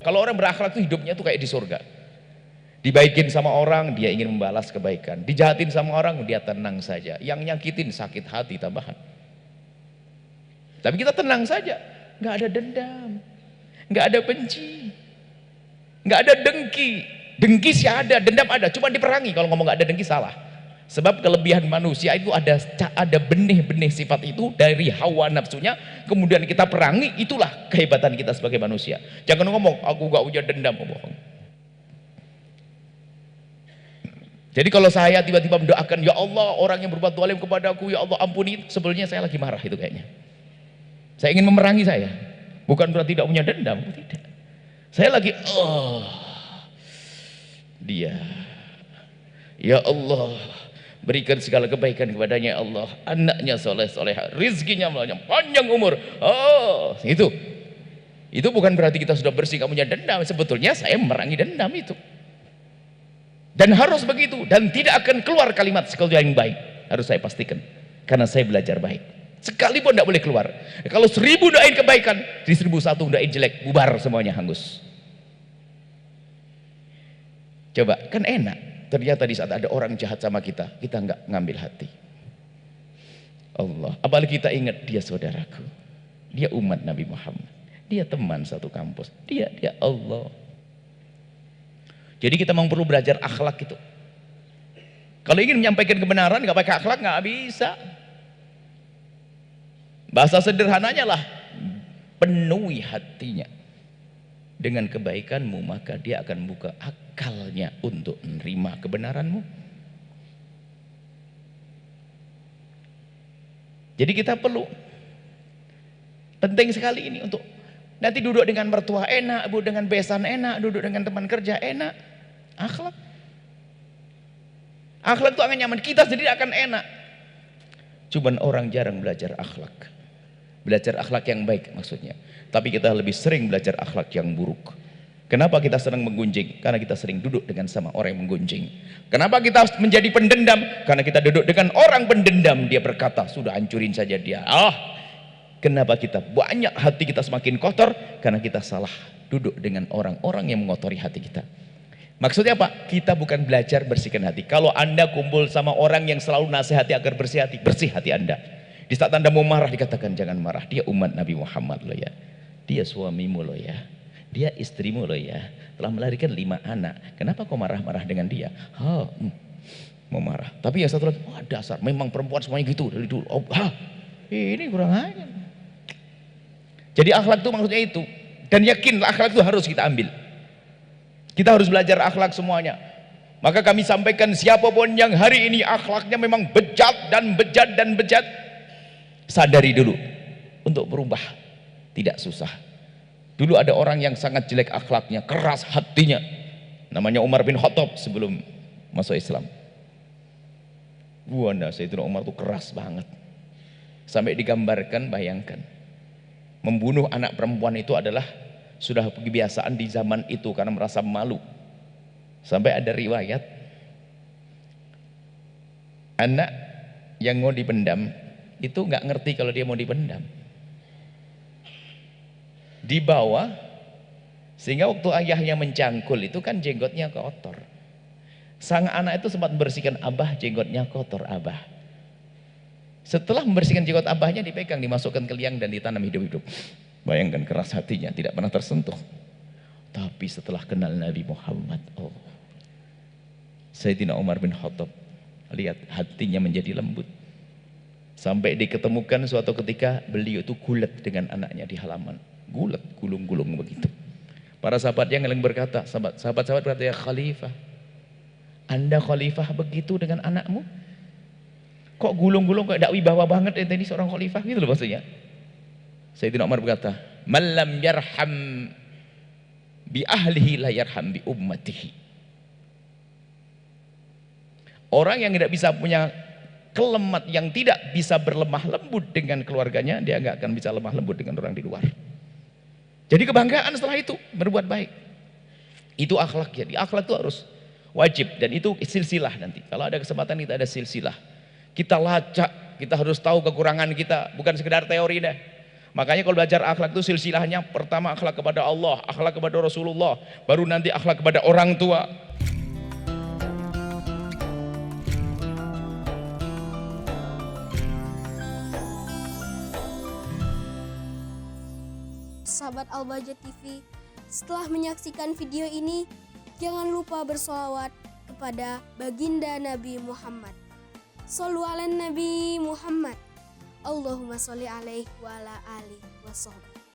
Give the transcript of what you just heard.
Kalau orang berakhlak itu hidupnya tuh kayak di surga. Dibaikin sama orang, dia ingin membalas kebaikan. Dijahatin sama orang, dia tenang saja. Yang nyakitin sakit hati tambahan. Tapi kita tenang saja, nggak ada dendam, nggak ada benci, nggak ada dengki. Dengki sih ada, dendam ada, cuma diperangi. Kalau ngomong nggak ada dengki salah. Sebab kelebihan manusia itu ada benih-benih sifat itu dari hawa nafsunya, kemudian kita perangi, itulah kehebatan kita sebagai manusia. Jangan ngomong aku nggak punya dendam, bohong. Jadi kalau saya tiba-tiba mendoakan, ya Allah orang yang berbuat zalim kepadaku, ya Allah ampuni, sebelumnya saya lagi marah itu kayaknya. Saya ingin memerangi saya, bukan berarti tidak punya dendam, tidak. Saya lagi, dia, ya Allah berikan segala kebaikan kepadanya, ya Allah anaknya soleh-solehah, rizkinya panjang umur. Itu bukan berarti kita sudah bersih, kamu punya dendam. Sebetulnya saya memerangi dendam itu. Dan harus begitu, dan tidak akan keluar kalimat sekali yang baik, harus saya pastikan, karena saya belajar baik. Sekalipun tidak boleh keluar. Kalau 1000 doain kebaikan, di 1001 doain jelek, bubar semuanya, hangus. Coba, kan enak. Ternyata di saat ada orang jahat sama kita nggak ngambil hati. Allah, apalagi kita ingat dia saudaraku, dia umat Nabi Muhammad, dia teman satu kampus, dia Allah. Jadi kita memang perlu belajar akhlak itu. Kalau ingin menyampaikan kebenaran nggak pakai akhlak nggak bisa. Bahasa sederhananya lah, penuhi hatinya dengan kebaikanmu, maka dia akan buka akalnya untuk menerima kebenaranmu. Jadi kita perlu, penting sekali ini untuk nanti duduk dengan mertua enak, duduk dengan besan enak, duduk dengan teman kerja enak. Akhlak itu akan nyaman, kita sendiri akan enak. Cuman orang jarang belajar akhlak. Belajar akhlak yang baik maksudnya. Tapi kita lebih sering belajar akhlak yang buruk. Kenapa kita senang menggunjing? Karena kita sering duduk dengan sama orang yang menggunjing. Kenapa kita menjadi pendendam? Karena kita duduk dengan orang pendendam. Dia berkata, sudah hancurin saja dia. Kenapa kita banyak hati kita semakin kotor? Karena kita salah duduk dengan orang-orang yang mengotori hati kita. Maksudnya apa? Kita bukan belajar bersihkan hati. Kalau Anda kumpul sama orang yang selalu nasihati agar bersih hati Anda. Di saat Anda mau marah dikatakan jangan marah. Dia umat Nabi Muhammad loh ya. Dia suamimu loh ya. Dia istrimu loh ya. Telah melahirkan 5 anak. Kenapa kau marah-marah dengan dia? Mau marah. Tapi yang satu lagi, dasar memang perempuan semuanya gitu dari dulu. Ini kurang aja. Jadi akhlak itu maksudnya itu. Dan yakinlah akhlak itu harus kita ambil. Kita harus belajar akhlak semuanya. Maka kami sampaikan, siapapun yang hari ini akhlaknya memang bejat, sadari dulu untuk berubah. Tidak susah. Dulu ada orang yang sangat jelek akhlaknya, keras hatinya, namanya Umar bin Khattab sebelum masuk Islam. Sayyidina Umar itu keras banget, sampai digambarkan, bayangkan, membunuh anak perempuan itu adalah sudah kebiasaan di zaman itu karena merasa malu. Sampai ada riwayat anak yang mau dipendam itu nggak ngerti kalau dia mau dipendam, dibawa, sehingga waktu ayahnya mencangkul itu kan jenggotnya kotor. Sang anak itu sempat membersihkan, abah jenggotnya kotor abah. Setelah membersihkan jenggot abahnya, dipegang, dimasukkan ke liang dan ditanam hidup-hidup. Bayangkan keras hatinya, tidak pernah tersentuh. Tapi setelah kenal Nabi Muhammad, Sayyidina Umar bin Khattab, lihat hatinya menjadi lembut. Sampai diketemukan suatu ketika beliau itu gulat dengan anaknya di halaman. Gulat, gulung-gulung begitu. Para sahabat yang berkata, sahabat-sahabat berkata, ya Khalifah, Anda Khalifah begitu dengan anakmu? Kok gulung-gulung, kok tidak wibawa banget ini seorang Khalifah, gitu loh maksudnya. Sayyidina Umar berkata, man lam yarham bi ahlihi la yarham bi ummatihi. Orang yang tidak bisa punya kelemat, yang tidak bisa berlemah lembut dengan keluarganya, dia nggak akan bisa lemah lembut dengan orang di luar. Jadi kebanggaan setelah itu berbuat baik. Itu akhlak. Jadi akhlak itu harus wajib, dan itu silsilah nanti. Kalau ada kesempatan kita ada silsilah. Kita lacak, kita harus tahu kekurangan kita, bukan sekedar teori deh. Makanya kalau belajar akhlak itu silsilahnya pertama akhlak kepada Allah, akhlak kepada Rasulullah, baru nanti akhlak kepada orang tua. Sahabat Al-Bahjah TV, setelah menyaksikan video ini, jangan lupa bersolawat kepada baginda Nabi Muhammad. Shollu ala Nabi Muhammad. Allahumma sholli alaihi wa ala alihi wa sahbihi.